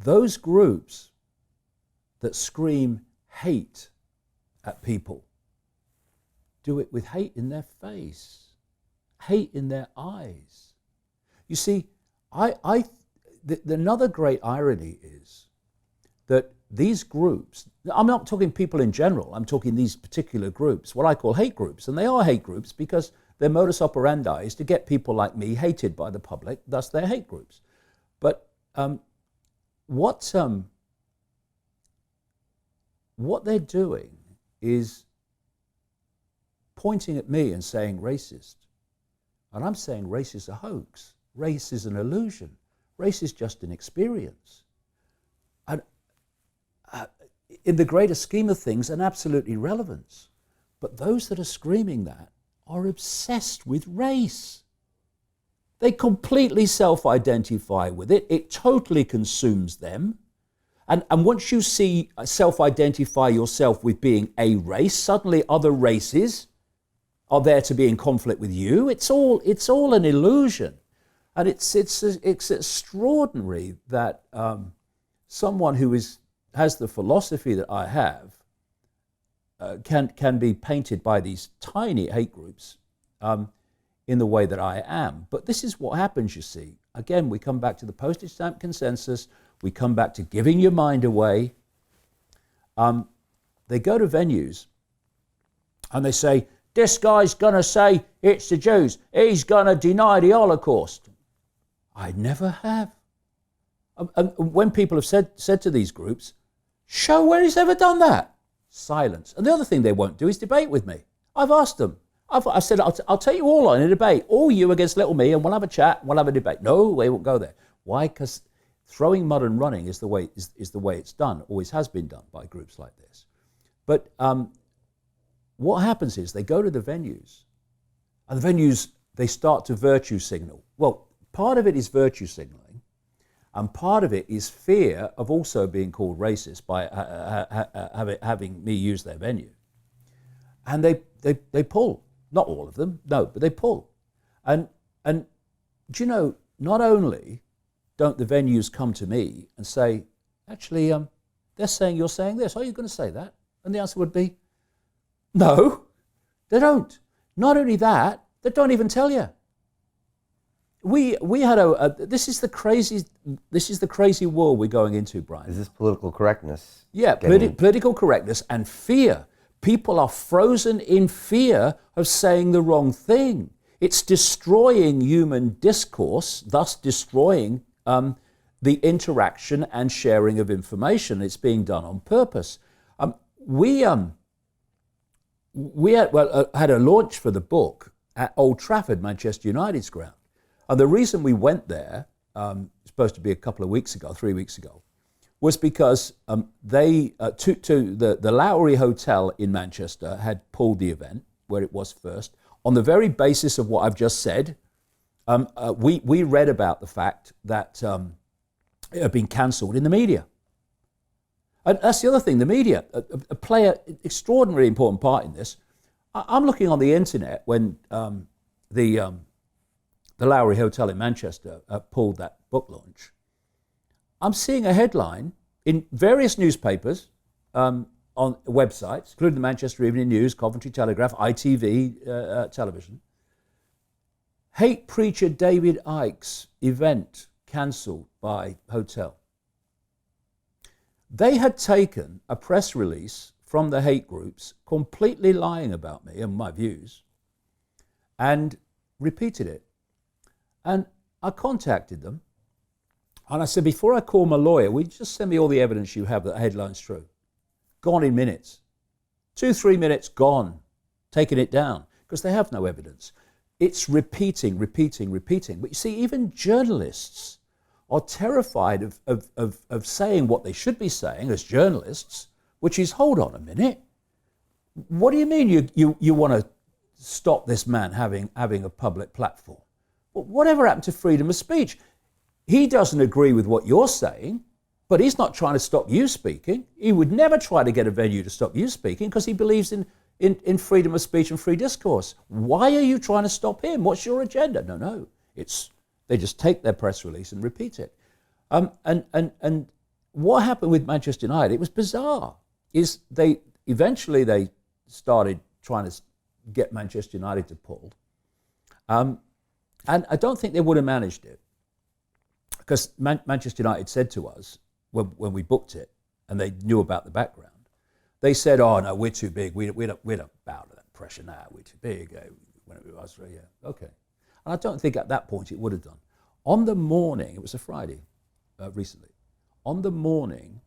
those groups that scream hate at people do it with hate in their face, hate in their eyes. You see, another great irony is that these groups, I'm not talking people in general, I'm talking these particular groups, what I call hate groups, and they are hate groups because their modus operandi is to get people like me hated by the public, thus they're hate groups. But what they're doing is pointing at me and saying racist. And I'm saying race is a hoax. Race is an illusion. Race is just an experience. And in the greater scheme of things, an absolute irrelevance. But those that are screaming that are obsessed with race. They completely self-identify with it. It totally consumes them. And once you see self-identify yourself with being a race, suddenly other races are there to be in conflict with you. It's all an illusion. And it's extraordinary that someone who has the philosophy that I have can be painted by these tiny hate groups in the way that I am. But this is what happens, you see. Again, we come back to the postage stamp consensus. We come back to giving your mind away. They go to venues and they say, this guy's going to say it's the Jews. He's going to deny the Holocaust. I never have. And when people have said to these groups, show where he's ever done that. Silence. And the other thing they won't do is debate with me. I've asked them. I said, I'll take you all on in a debate. All you against little me, and we'll have a chat, we'll have a debate. No, they won't go there. Why? Because throwing mud and running is the way it's done, always has been done by groups like this. But what happens is they go to the venues, and the venues, they start to virtue signal. Well, part of it is virtue signaling, and part of it is fear of also being called racist by having me use their venue. And they pull. Not all of them, no, but they pull. And do you know, not only don't the venues come to me and say, actually, they're saying you're saying this. Are you going to say that? And the answer would be, no, they don't. Not only that, they don't even tell you. We had this is the crazy world we're going into, Brian. Is this political correctness? Yeah, political correctness and fear. People are frozen in fear of saying the wrong thing. It's destroying human discourse, thus destroying the interaction and sharing of information. It's being done on purpose. We had a launch for the book at Old Trafford, Manchester United's ground. And the reason we went there, supposed to be a couple of weeks ago, 3 weeks ago, was because the Lowry Hotel in Manchester had pulled the event where it was first on the very basis of what I've just said. We read about the fact that it had been cancelled in the media. And that's the other thing, the media play an extraordinarily important part in this. I'm looking on the internet when the Lowry Hotel in Manchester pulled that book launch. I'm seeing a headline in various newspapers on websites, including the Manchester Evening News, Coventry Telegraph, ITV television. Hate preacher David Icke's event cancelled by hotel. They had taken a press release from the hate groups, completely lying about me and my views, and repeated it. And I contacted them, and I said, before I call my lawyer, will you just send me all the evidence you have that the headline's true? Gone in minutes. 2-3 minutes, gone. Taking it down, because they have no evidence. It's repeating. But you see, even journalists are terrified of saying what they should be saying as journalists, which is, hold on a minute. What do you mean you want to stop this man having a public platform? Well, whatever happened to freedom of speech? He doesn't agree with what you're saying, but he's not trying to stop you speaking. He would never try to get a venue to stop you speaking because he believes in freedom of speech and free discourse. Why are you trying to stop him? What's your agenda? No. They just take their press release and repeat it. And what happened with Manchester United, it was bizarre, is they started trying to get Manchester United to pull. And I don't think they would have managed it, because Manchester United said to us when we booked it, and they knew about the background, they said, "Oh no, we're too big. We don't bow to that pressure now. We're too big." When it was, yeah, okay. And I don't think at that point it would have done. On the morning, it was a Friday, recently. On the morning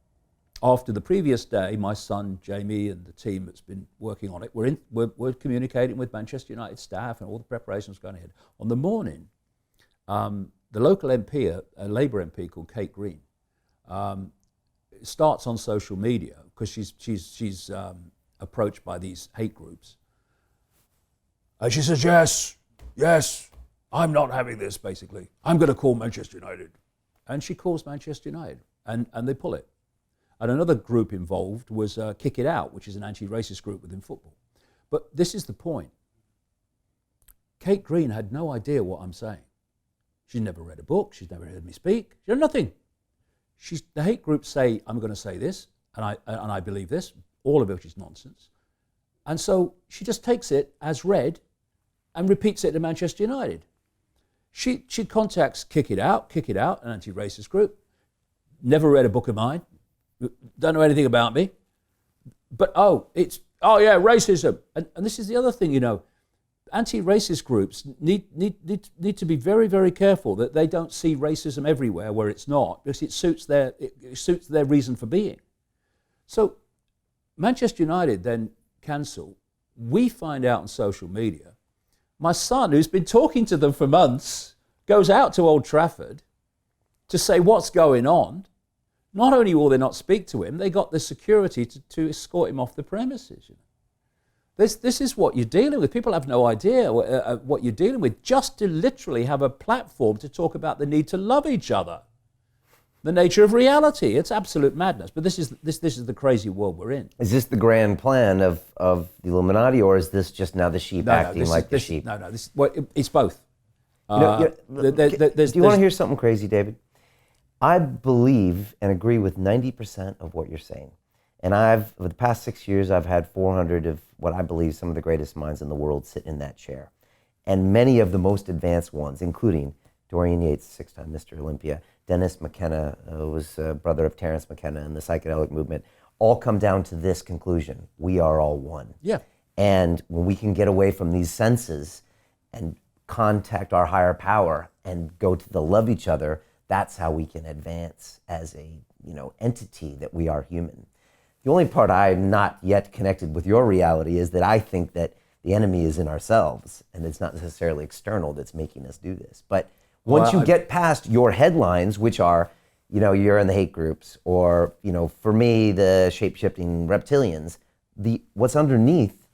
after the previous day, my son Jamie and the team that's been working on it, we're communicating with Manchester United staff, and all the preparations going ahead. On the morning, the local MP, a Labour MP called Kate Green, starts on social media, because she's approached by these hate groups. And she says, yes, I'm not having this, basically. I'm going to call Manchester United. And she calls Manchester United, and they pull it. And another group involved was Kick It Out, which is an anti-racist group within football. But this is the point. Kate Green had no idea what I'm saying. She's never read a book. She's never heard me speak. She had nothing. The hate groups say, I'm going to say this, and I believe this, all of it is nonsense. And so she just takes it as read and repeats it to Manchester United. She contacts Kick It Out, an anti-racist group. Never read a book of mine. Don't know anything about me. But racism. And this is the other thing, anti-racist groups need to be very, very careful that they don't see racism everywhere where it's not, because it suits their reason for being. So Manchester United then cancel. We find out on social media. My son, who's been talking to them for months, goes out to Old Trafford to say what's going on. Not only will they not speak to him, they got the security to escort him off the premises. This is what you're dealing with. People have no idea what you're dealing with, just to literally have a platform to talk about the need to love each other, the nature of reality. It's absolute madness. But this is the crazy world we're in. Is this the grand plan of the Illuminati, or is this just now the sheep acting like the sheep? No. It's both. Do you want to hear something crazy, David? I believe and agree with 90% of what you're saying. And over the past 6 years, I've had 400 of what I believe some of the greatest minds in the world sit in that chair. And many of the most advanced ones, including Dorian Yates, 6-time Mr. Olympia, Dennis McKenna, who was a brother of Terence McKenna in the psychedelic movement, all come down to this conclusion: we are all one. Yeah. And when we can get away from these senses and contact our higher power and go to the love each other, that's how we can advance as a entity that we are human. The only part I'm not yet connected with your reality is that I think that the enemy is in ourselves, and it's not necessarily external that's making us do this. But once you get past your headlines, which are, you're in the hate groups, or, for me, the shape-shifting reptilians, what's underneath,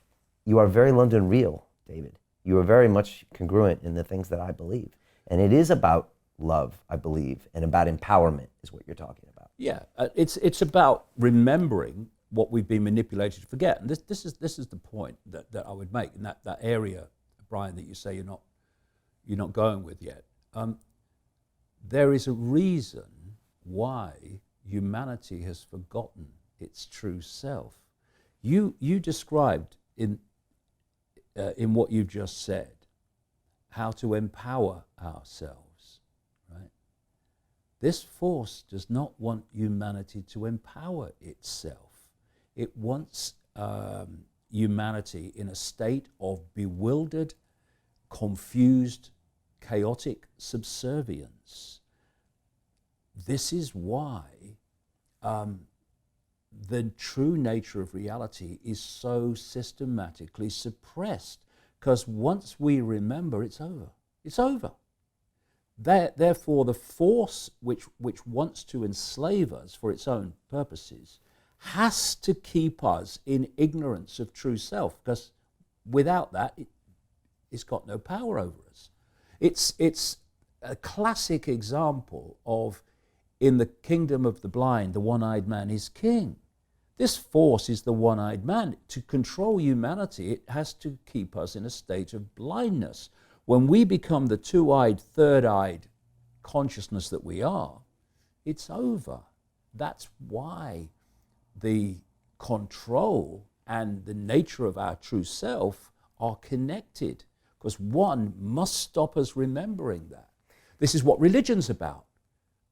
you are very London real, David. You are very much congruent in the things that I believe. And it is about love, I believe, and about empowerment is what you're talking about. Yeah, it's about remembering what we've been manipulated to forget, and this is the point that I would make in that area, Brian, that you say you're not going with yet. There is a reason why humanity has forgotten its true self. You described in what you just said how to empower ourselves. This force does not want humanity to empower itself. It wants humanity in a state of bewildered, confused, chaotic subservience. This is why the true nature of reality is so systematically suppressed, because once we remember, it's over. It's over. Therefore, the force which wants to enslave us for its own purposes has to keep us in ignorance of true self, because without that, it's got no power over us. It's a classic example of, in the kingdom of the blind, the one-eyed man is king. This force is the one-eyed man. To control humanity, it has to keep us in a state of blindness. When we become the two-eyed, third-eyed consciousness that we are, it's over. That's why the control and the nature of our true self are connected, because one must stop us remembering that. This is what religion's about.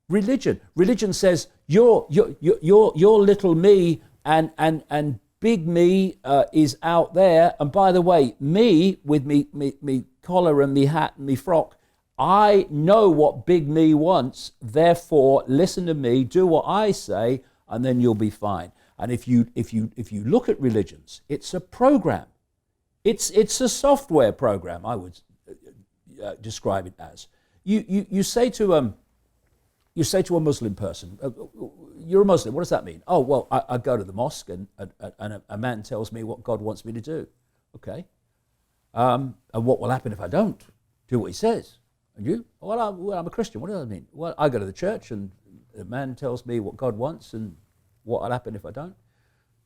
Religion says you're little me, and big me is out there. And by the way, me with me collar and me hat and me frock, I know what big me wants. Therefore, listen to me, do what I say, and then you'll be fine. And if you look at religions, it's a program. It's a software program, I would describe it as. You say to a Muslim person, you're a Muslim, what does that mean? Oh, well, I go to the mosque and a man tells me what God wants me to do. Okay. And what will happen if I don't do what he says? And you? Well, I'm a Christian, what does that mean? Well, I go to the church and a man tells me what God wants and what will happen if I don't.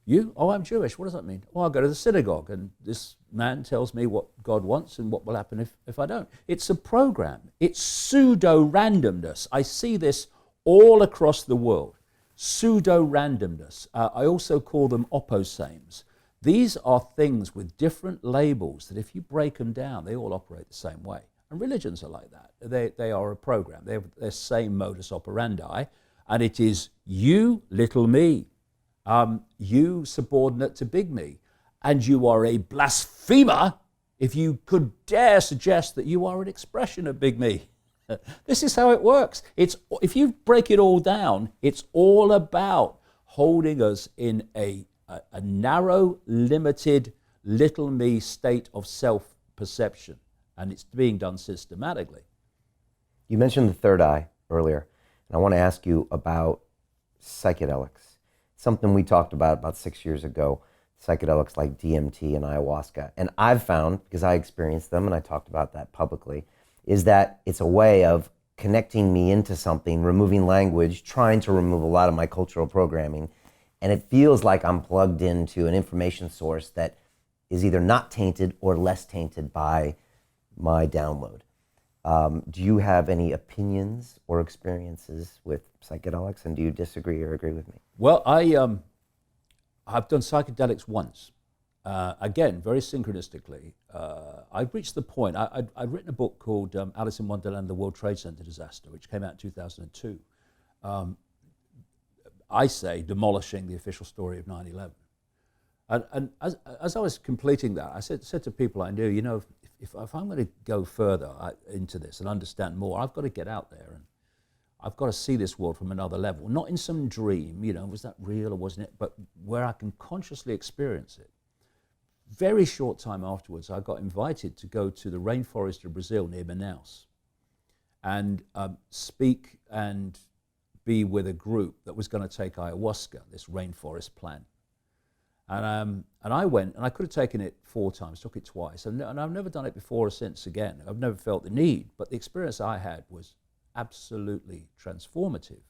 You? Oh, I'm Jewish, what does that mean? Well, I go to the synagogue and this man tells me what God wants and what will happen if I don't. It's a program. It's pseudo-randomness. I see this all across the world. Pseudo-randomness. I also call them opposames. These are things with different labels that if you break them down, they all operate the same way. And religions are like that. They are a program. They have their same modus operandi. And it is you, little me, you subordinate to big me. And you are a blasphemer if you could dare suggest that you are an expression of big me. This is how it works. If you break it all down, it's all about holding us in a narrow, limited, little me state of self-perception. And it's being done systematically. You mentioned the third eye earlier, and I want to ask you about psychedelics. Something we talked about 6 years ago, psychedelics like DMT and ayahuasca. And I've found, because I experienced them and I talked about that publicly, is that it's a way of connecting me into something, removing language, trying to remove a lot of my cultural programming. And it feels like I'm plugged into an information source that is either not tainted or less tainted by my download. Do you have any opinions or experiences with psychedelics, and do you disagree or agree with me? Well, I've done psychedelics once. Again, very synchronistically. I've reached the point, I'd written a book called Alice in Wonderland, the World Trade Center Disaster, which came out in 2002. I say demolishing the official story of 9/11. And as I was completing that, I said to people I knew, you know, if I'm going to go further into this and understand more, I've got to get out there and I've got to see this world from another level, not in some dream, you know, was that real or wasn't it, but where I can consciously experience it. Very short time afterwards, I got invited to go to the rainforest of Brazil near Manaus and speak and be with a group that was going to take ayahuasca, this rainforest plant. And I went, and I could have taken it 4 times, took it twice, and I've never done it before or since again. I've never felt the need, but the experience I had was absolutely transformative.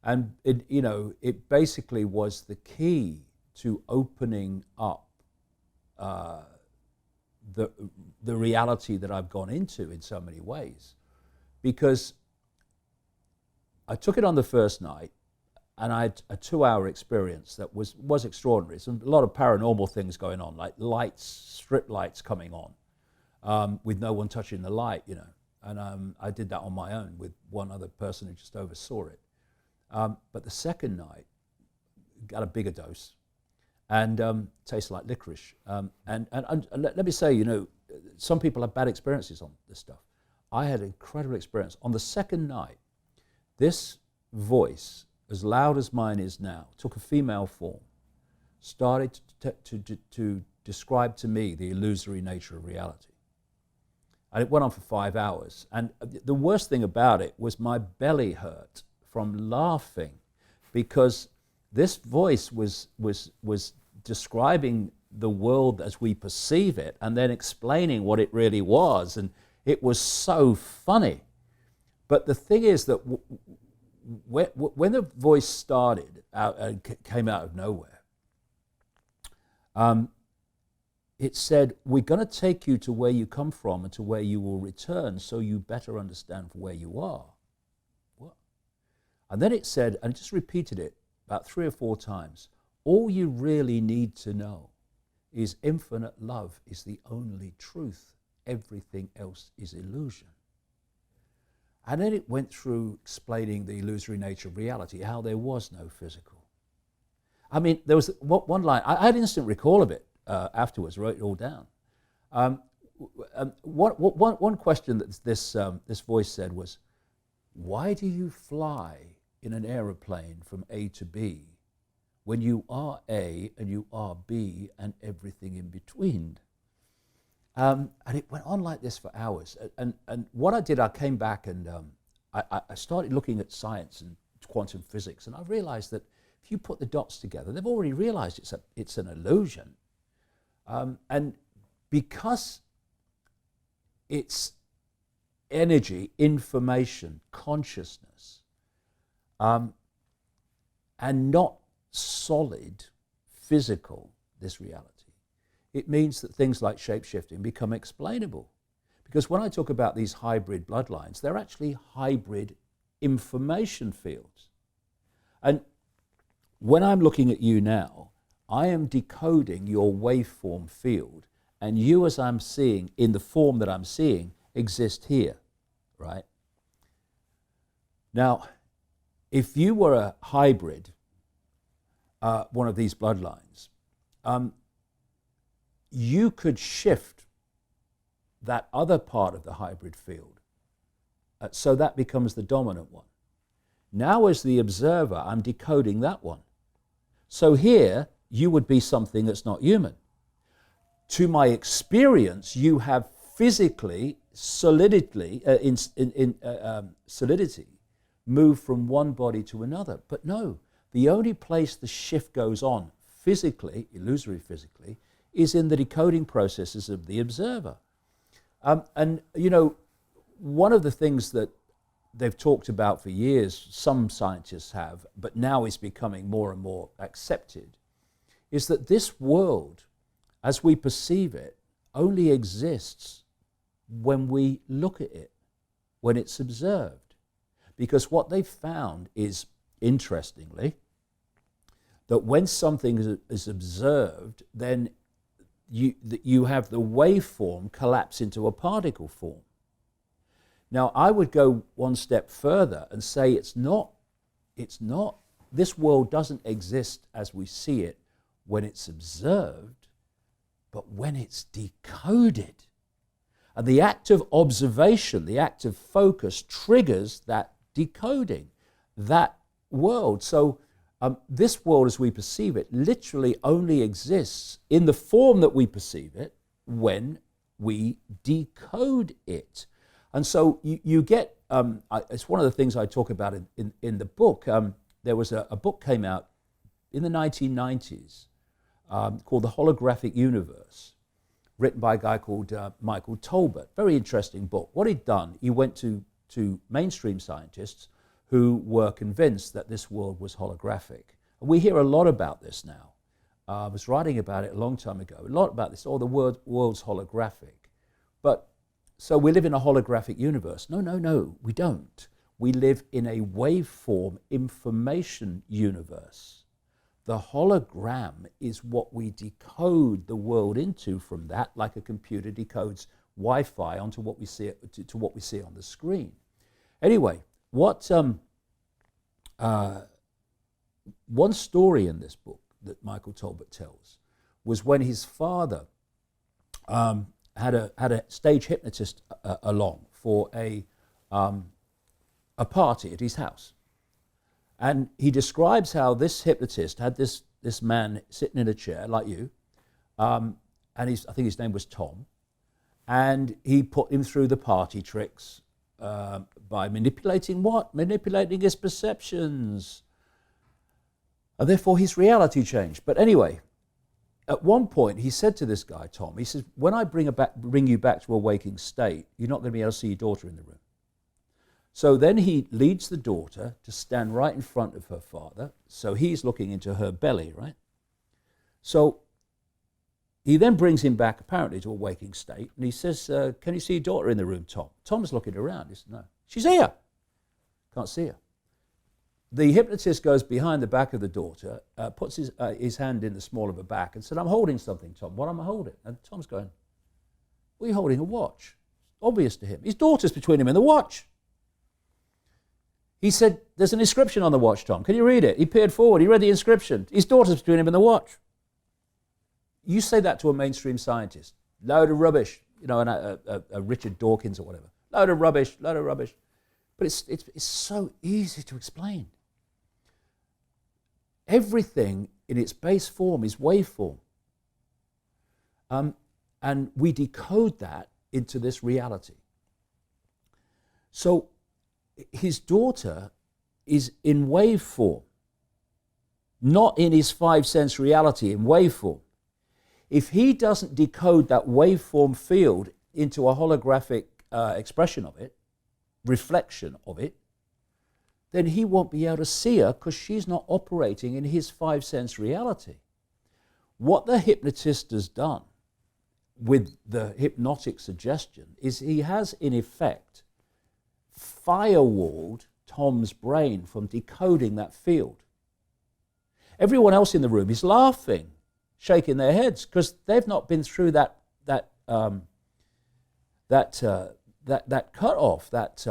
And it basically was the key to opening up the reality that I've gone into in so many ways. Because I took it on the first night, and I had a 2-hour experience that was extraordinary. So a lot of paranormal things going on, like lights, strip lights coming on, with no one touching the light, you know. And I did that on my own with one other person who just oversaw it. But the second night, got a bigger dose, and tasted like licorice. And let me say, you know, some people have bad experiences on this stuff. I had an incredible experience. On the second night, this voice, as loud as mine is now, took a female form, started to describe to me the illusory nature of reality. And it went on for 5 hours. And the worst thing about it was my belly hurt from laughing, because this voice was describing the world as we perceive it and then explaining what it really was. And it was so funny. But the thing is that when the voice started out and came out of nowhere, it said, we're going to take you to where you come from and to where you will return, so you better understand where you are. What? And then it said, and just repeated it about 3 or 4 times, all you really need to know is infinite love is the only truth. Everything else is illusion. And then it went through explaining the illusory nature of reality, how there was no physical. I mean, there was one line, I had instant recall of it afterwards, wrote it all down. One question that this voice said was, why do you fly in an aeroplane from A to B when you are A and you are B and everything in between? And it went on like this for hours. And what I did, I came back and I started looking at science and quantum physics, and I realized that if you put the dots together, they've already realized it's an illusion. And because it's energy, information, consciousness, and not solid, physical, this reality, it means that things like shape-shifting become explainable. Because when I talk about these hybrid bloodlines, they're actually hybrid information fields. And when I'm looking at you now, I am decoding your waveform field, and you, as I'm seeing, in the form that I'm seeing, exist here, right? Now, if you were a hybrid, one of these bloodlines, you could shift that other part of the hybrid field, so that becomes the dominant one. Now, as the observer, I'm decoding that one. So here, you would be something that's not human. To my experience, you have physically, solidity, solidity, moved from one body to another. But no, the only place the shift goes on physically, illusory physically, is in the decoding processes of the observer. And you know, one of the things that they've talked about for years, some scientists have, but now is becoming more and more accepted, is that this world, as we perceive it, only exists when we look at it, when it's observed. Because what they've found is, interestingly, that when something is observed, then you have the waveform collapse into a particle form. Now, I would go one step further and say it's not, this world doesn't exist as we see it when it's observed, but when it's decoded. And the act of observation, the act of focus triggers that decoding, that world. So this world as we perceive it literally only exists in the form that we perceive it when we decode it. And so you get, it's one of the things I talk about in the book. There was a book came out in the 1990s called The Holographic Universe, written by a guy called Michael Tolbert. Very interesting book. What he'd done, he went to mainstream scientists who were convinced that this world was holographic. And we hear a lot about this now. I was writing about it a long time ago, a lot about this, the world's holographic. But so we live in a holographic universe. No, we don't. We live in a waveform information universe. The hologram is what we decode the world into from that, like a computer decodes Wi-Fi onto what we see to what we see on the screen. Anyway, what one story in this book that Michael Tolbert tells was when his father had a stage hypnotist along for a party at his house. And he describes how this hypnotist had this man sitting in a chair like you, and I think his name was Tom, and he put him through the party tricks by manipulating what? Manipulating his perceptions. And therefore his reality changed. But anyway, at one point he said to this guy, Tom, he says, when I bring you back to a waking state, you're not going to be able to see your daughter in the room. So then he leads the daughter to stand right in front of her father. So he's looking into her belly, right? So he then brings him back apparently to a waking state. And he says, can you see your daughter in the room, Tom? Tom's looking around. He says, no. She's here. Can't see her. the hypnotist goes behind the back of the daughter, puts his hand in the small of her back and said, I'm holding something, Tom. What am I holding? And Tom's going, well, you're holding a watch. Obvious to him. His daughter's between him and the watch. He said, there's an inscription on the watch, Tom. Can you read it? He peered forward. He read the inscription. His daughter's between him and the watch. You say that to a mainstream scientist. Load of rubbish. You know, a Richard Dawkins or whatever. Load of rubbish, load of rubbish. But it's so easy to explain. Everything in its base form is waveform. And we decode that into this reality. So his daughter is in waveform, not in his five-sense reality, in waveform. If he doesn't decode that waveform field into a holographic expression of it, reflection of it, then he won't be able to see her because she's not operating in his five-sense reality. What the hypnotist has done with the hypnotic suggestion is he has, in effect, firewalled Tom's brain from decoding that field. Everyone else in the room is laughing, shaking their heads, because they've not been through that cut-off, that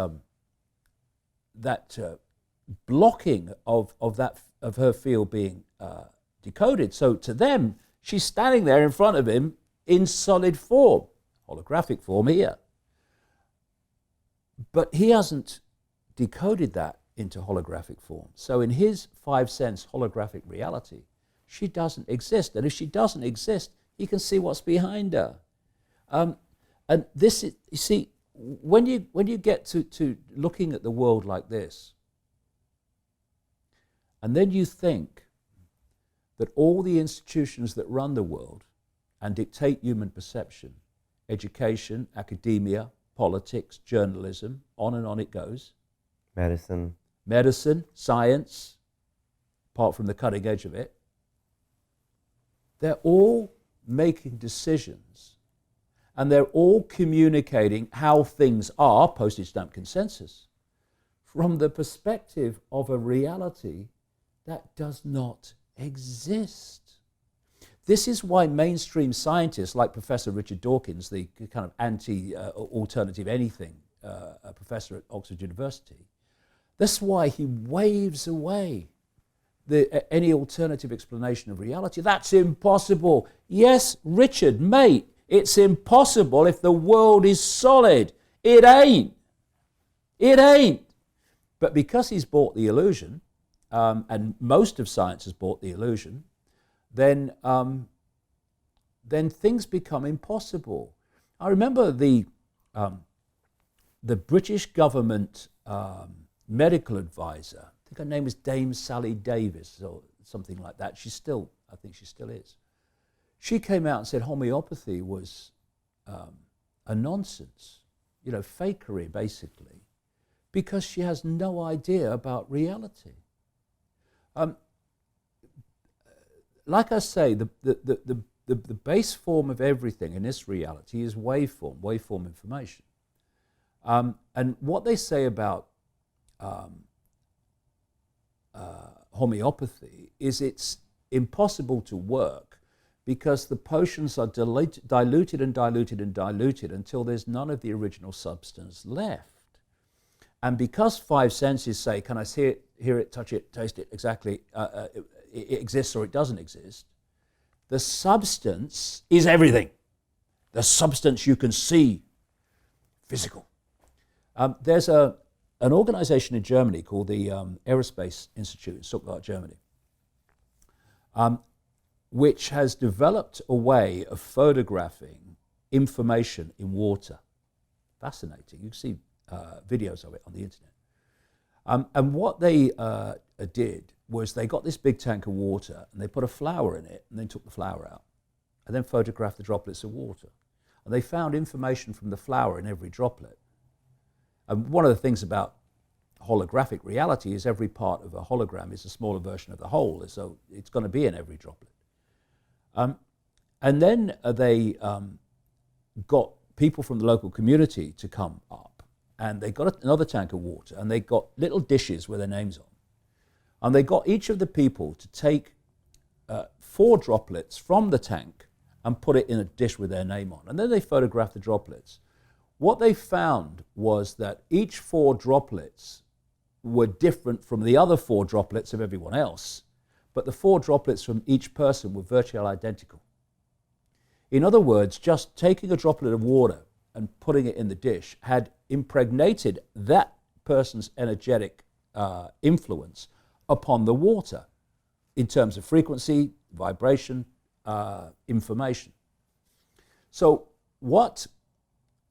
blocking of her field being decoded. So to them, she's standing there in front of him in solid form, holographic form here. But he hasn't decoded that into holographic form. So in his five-sense holographic reality, she doesn't exist. And if she doesn't exist, he can see what's behind her. And this is, you see, when you get to looking at the world like this, and then you think that all the institutions that run the world and dictate human perception, education, academia, politics, journalism, on it goes. Medicine, science, apart from the cutting edge of it, they're all making decisions and they're all communicating how things are, postage stamp consensus, from the perspective of a reality that does not exist. This is why mainstream scientists like Professor Richard Dawkins, the kind of anti-alternative anything professor at Oxford University, that's why he waves away any alternative explanation of reality. That's impossible. Yes, Richard, mate, it's impossible if the world is solid. It ain't. It ain't. But because he's bought the illusion, and most of science has bought the illusion, then things become impossible. I remember the British government medical advisor, I think her name was Dame Sally Davis or something like that. I think she still is. She came out and said homeopathy was a nonsense, fakery basically, because she has no idea about reality. Like I say, the base form of everything in this reality is waveform information. And what they say about homeopathy is it's impossible to work because the potions are diluted until there's none of the original substance left. And because five senses say, can I see it, hear it, touch it, taste it, exactly, it exists or it doesn't exist, the substance is everything. The substance you can see, physical. There's an organization in Germany called the Aerospace Institute in Stuttgart, Germany, which has developed a way of photographing information in water. Fascinating. You can see videos of it on the internet. And what they did was they got this big tank of water and they put a flower in it and then took the flower out and then photographed the droplets of water. And they found information from the flower in every droplet. And one of the things about holographic reality is every part of a hologram is a smaller version of the whole, so it's going to be in every droplet. And then they got people from the local community to come up, and they got another tank of water, and they got little dishes with their names on. And they got each of the people to take 4 droplets from the tank and put it in a dish with their name on. And then they photographed the droplets. What they found was that each 4 droplets were different from the other 4 droplets of everyone else, but the 4 droplets from each person were virtually identical. In other words, just taking a droplet of water and putting it in the dish had impregnated that person's energetic influence upon the water in terms of frequency, vibration, information. So what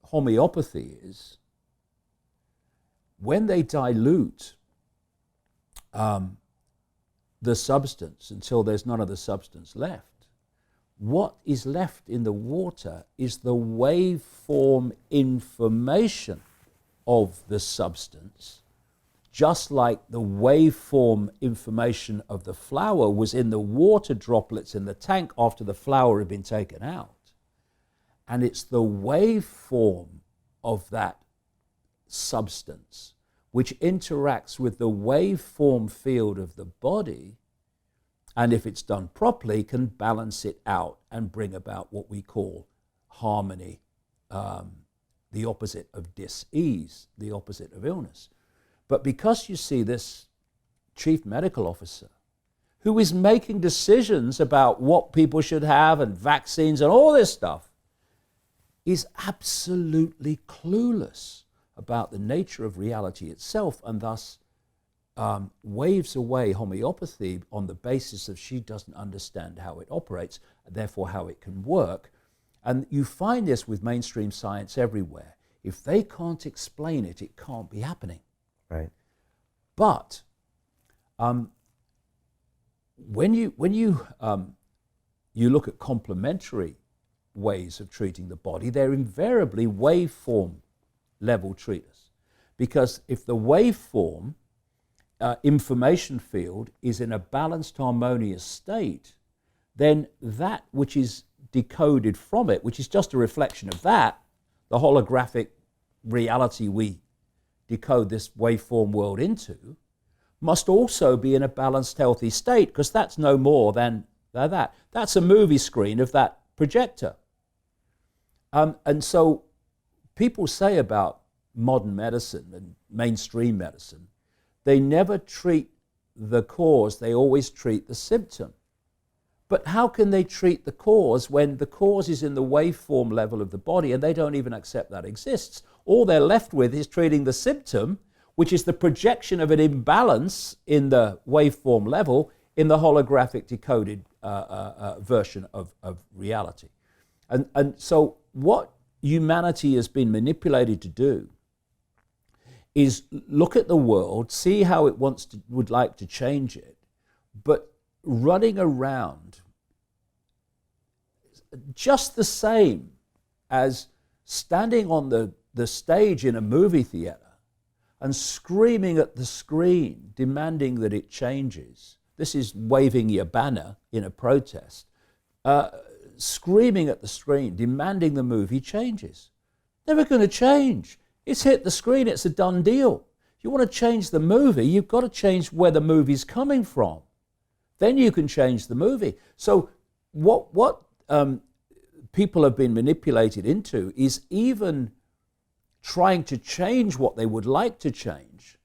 homeopathy is, when they dilute the substance until there's none of the substance left, what is left in the water is the waveform information of the substance, just like the waveform information of the flower was in the water droplets in the tank after the flower had been taken out. And it's the waveform of that substance which interacts with the waveform field of the body, and if it's done properly, can balance it out and bring about what we call harmony, the opposite of dis-ease, the opposite of illness. But because you see this chief medical officer who is making decisions about what people should have and vaccines and all this stuff, is absolutely clueless about the nature of reality itself, and thus waves away homeopathy on the basis of she doesn't understand how it operates, and therefore how it can work. And you find this with mainstream science everywhere. If they can't explain it, it can't be happening. Right. But when you look at complementary ways of treating the body, they're invariably waveform level treaters. Because if the waveform information field is in a balanced, harmonious state, then that which is decoded from it, which is just a reflection of that, the holographic reality we decode this waveform world into, must also be in a balanced, healthy state, because that's no more than that. That's a movie screen of that projector. And so people say about modern medicine and mainstream medicine, they never treat the cause, they always treat the symptom. But how can they treat the cause when the cause is in the waveform level of the body and they don't even accept that exists? All they're left with is treating the symptom, which is the projection of an imbalance in the waveform level in the holographic decoded version of reality. And so what humanity has been manipulated to do is look at the world, see how it would like to change it, but running around just the same as standing on the stage in a movie theater and screaming at the screen, demanding that it changes. This is waving your banner in a protest. Screaming at the screen, demanding the movie changes. Never going to change. It's hit the screen, it's a done deal. If you want to change the movie, you've got to change where the movie's coming from. Then you can change the movie. So what people have been manipulated into is even trying to change what they would like to change